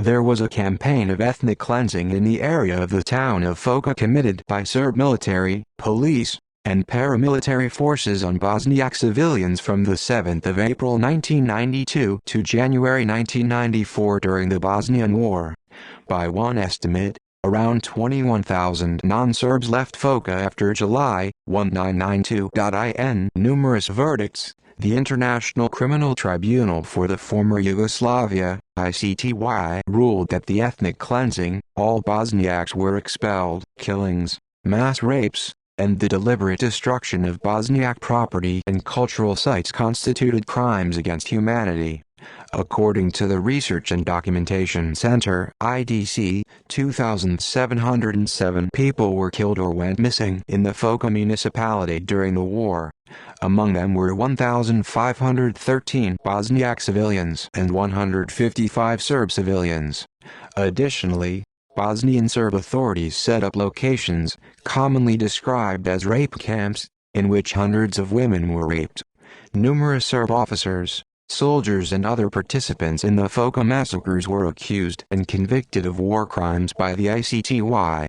There was a campaign of ethnic cleansing in the area of the town of Foča committed by Serb military, police, and paramilitary forces on Bosniak civilians from the 7th of April 1992 to January 1994 during the Bosnian War. By one estimate, around 21,000 non-Serbs left Foča after July 1992. In numerous verdicts, the International Criminal Tribunal for the former Yugoslavia, ICTY, ruled that the ethnic cleansing, all Bosniaks were expelled, killings, mass rapes, and the deliberate destruction of Bosniak property and cultural sites constituted crimes against humanity. According to the Research and Documentation Center (IDC), 2,707 people were killed or went missing in the Foča municipality during the war. Among them were 1,513 Bosniak civilians and 155 Serb civilians. Additionally, Bosnian Serb authorities set up locations, commonly described as rape camps, in which hundreds of women were raped. Numerous Serb officers, soldiers and other participants in the Foča massacres were accused and convicted of war crimes by the ICTY.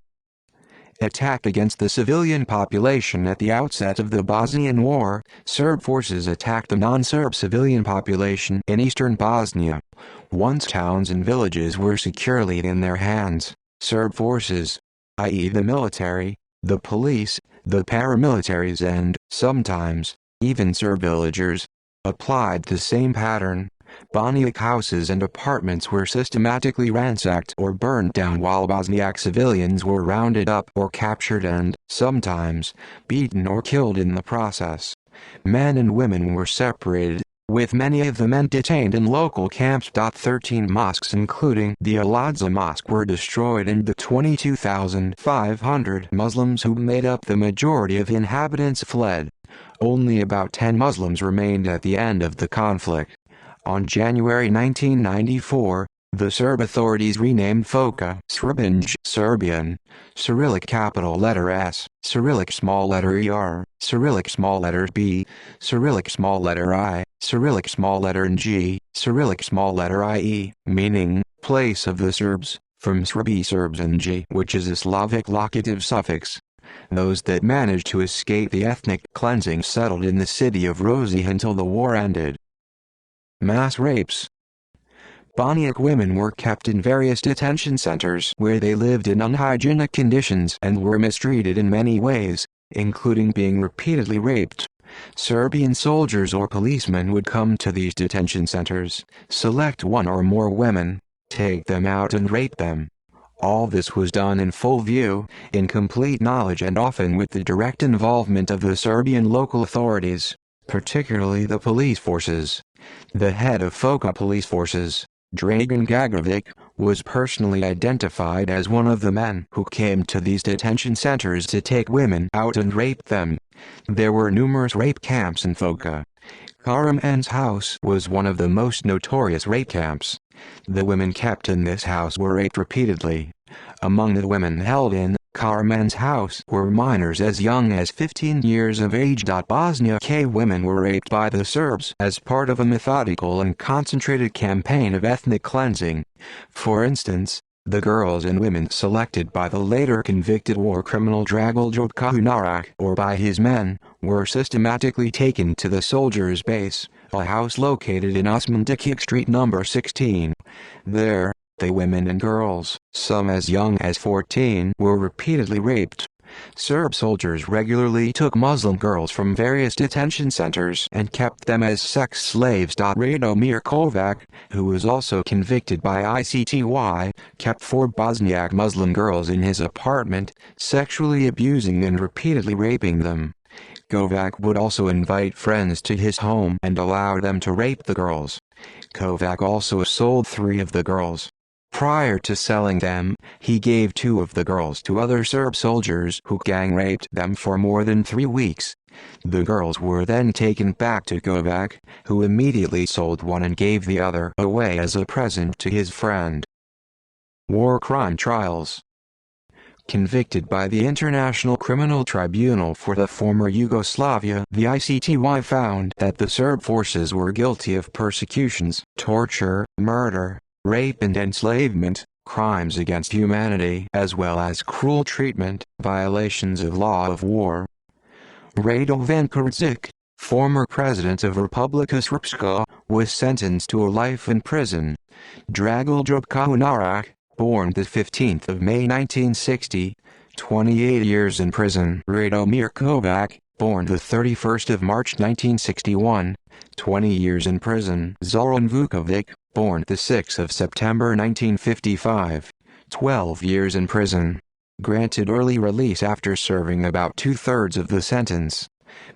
Attack against the civilian population. At the outset of the Bosnian War, Serb forces attacked the non-Serb civilian population in eastern Bosnia. Once towns and villages were securely in their hands, Serb forces, i.e. the military, the police, the paramilitaries and, sometimes, even Serb villagers, applied the same pattern. Bosniak houses and apartments were systematically ransacked or burned down while Bosniak civilians were rounded up or captured and, sometimes, beaten or killed in the process. Men and women were separated, with many of the men detained in local camps. 13 mosques including the Al-Aqsa Mosque were destroyed and the 22,500 Muslims who made up the majority of inhabitants fled. Only about 10 Muslims remained at the end of the conflict. On January 1994, the Serb authorities renamed Foča Srebrenic Serbian, Cyrillic capital letter S, Cyrillic small letter ER, Cyrillic small letter B, Cyrillic small letter I, Cyrillic small letter G, Cyrillic small letter IE, meaning, place of the Serbs, from Srebi Serbs and G, which is a Slavic locative suffix. Those that managed to escape the ethnic cleansing settled in the city of Rozi until the war ended. Mass rapes. Bosniak women were kept in various detention centers where they lived in unhygienic conditions and were mistreated in many ways, including being repeatedly raped. Serbian soldiers or policemen would come to these detention centers, select one or more women, take them out and rape them. All this was done in full view, in complete knowledge and often with the direct involvement of the Serbian local authorities, particularly the police forces. The head of Foča police forces, Dragan Gagrovic, was personally identified as one of the men who came to these detention centers to take women out and rape them. There were numerous rape camps in Foča. Karaman's house was one of the most notorious rape camps. The women kept in this house were raped repeatedly. Among the women held in Karaman's house were minors as young as 15 years of age. Bosniak women were raped by the Serbs as part of a methodical and concentrated campaign of ethnic cleansing. For instance, the girls and women selected by the later convicted war criminal Dragoljub Kahunarak or by his men, were systematically taken to the soldiers' base, a house located in Osman Dikic Street No. 16. There, the women and girls, some as young as 14, were repeatedly raped. Serb soldiers regularly took Muslim girls from various detention centers and kept them as sex slaves. Radomir Kovac, who was also convicted by ICTY, kept 4 Bosniak Muslim girls in his apartment, sexually abusing and repeatedly raping them. Kovac would also invite friends to his home and allow them to rape the girls. Kovac also sold 3 of the girls. Prior to selling them, he gave 2 of the girls to other Serb soldiers who gang-raped them for more than 3 weeks. The girls were then taken back to Kovac, who immediately sold one and gave the other away as a present to his friend. War crime trials. Convicted by the International Criminal Tribunal for the former Yugoslavia, the ICTY found that the Serb forces were guilty of persecutions, torture, murder, rape and enslavement, crimes against humanity as well as cruel treatment, violations of law of war. Radovan Karadzic, former president of Republika Srpska, was sentenced to a life in prison. Drago Drobkaunarak, born the 15th of May 1960, 28 years in prison. Radomir Kovac, born the 31st of March 1961, 20 years in prison. Zoran Vukovic, born the 6th of September 1955, 12 years in prison. Granted early release after serving about two-thirds of the sentence.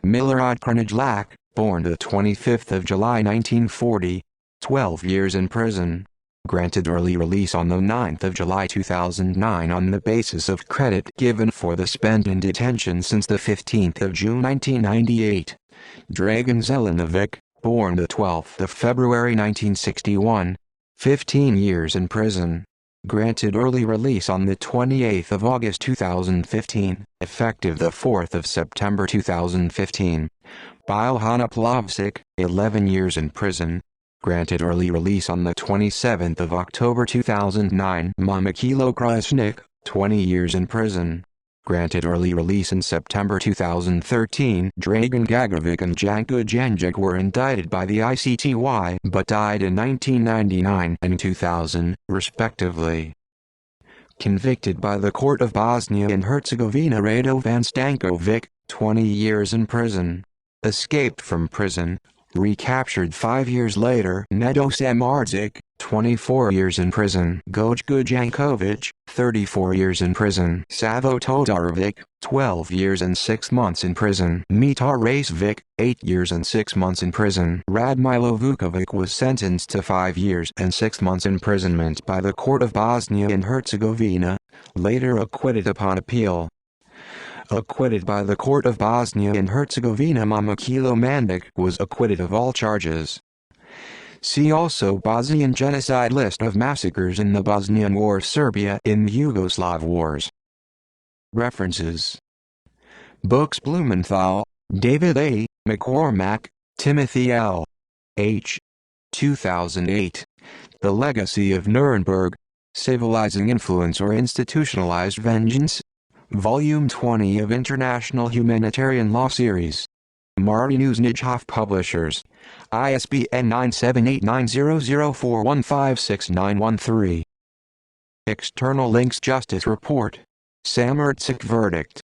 Milorad Krnjlak, born the 25th of July 1940, 12 years in prison. Granted early release on the 9th of July 2009 on the basis of credit given for the spent in detention since the 15th of June 1998. Dragan Zelenovic, born the 12th of February 1961, 15 years in prison. Granted early release on the 28th of August 2015, effective the 4th of September 2015. Bilhana Plavsic, 11 years in prison. Granted early release on the 27th of October 2009. Mamakilo Krasnik, 20 years in prison. Granted early release in September 2013. Dragan Gagovic and Janko Janjic were indicted by the ICTY but died in 1999 and 2000, respectively. Convicted by the Court of Bosnia and Herzegovina. Radovan Stankovic, 20 years in prison. Escaped from prison. Recaptured 5 years later. Nedo Samardzic, 24 years in prison. Gojko Jankovic, 34 years in prison. Savo Todorovic, 12 years and 6 months in prison. Mitar Racevic, 8 years and 6 months in prison. Radmilo Vukovic was sentenced to 5 years and 6 months imprisonment by the Court of Bosnia and Herzegovina, later acquitted upon appeal. Acquitted by the Court of Bosnia and Herzegovina. Mamakilo Mandic was acquitted of all charges. See also Bosnian genocide. List of massacres in the Bosnian War. Serbia in the Yugoslav Wars. References. Books. Blumenthal, David A., McCormack, Timothy L. H. 2008. The Legacy of Nuremberg, Civilizing Influence or Institutionalized Vengeance. Volume 20 of International Humanitarian Law Series. Marty Nijhoff Publishers. ISBN 9789004156913. External links. Justice Report. Samardzic Verdict.